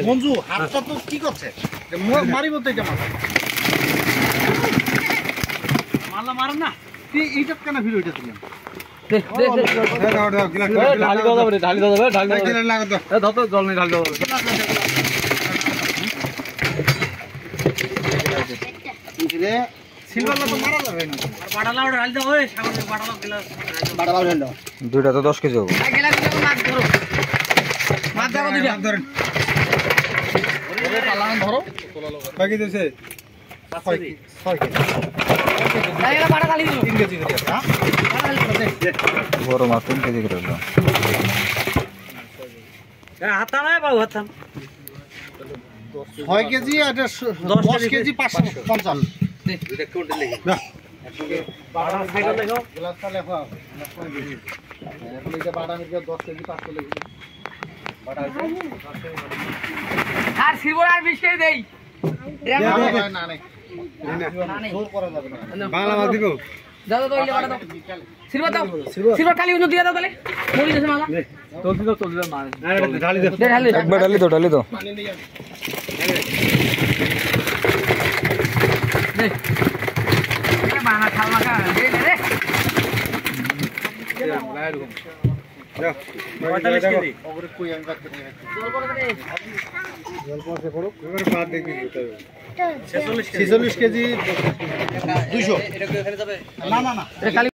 মঞ্জু হাতটা তো কি করছে মারিব তো এটা মারলা মারেন না এইটা কেন ভিড় হইতে ছিলাম দুইটা তো 10 কেজি হবে বাকি দিয়েছে বড় মাছ 3 কেজি করে দাও হাতা নাই বাবু হাতা 6 কেজি আর 10 কেজি 550 এটা কোনটা লেগে না বাড়া সাইকেল দেখো গ্লাসটা লেখো এখন এটা বাড়া মিলে 10 কেজি 500 লেগে বাড়া আর সিলভার আর 20 কেজি দেই না না জোর করা যাবে না বাংলা মাছ দিব দাও দাও ইলে বাড়া দাও সিলভার দাও সিলভার খালি উনো দিয়া দাও তাহলে মরি গেছে মালা চলতি দাও মাছ ঢালি দে ঢালি একবার ঢালি দাও পানি নিয়ে দে এ বানা খালমা কা দে রে ওরে কই আমি কাটতে নিয়ে জল করে দে জল পড়ছে পড়ো এবারে পাত দেখবি 46 কেজি 200 এটা এখানে যাবে না না না এটা খালি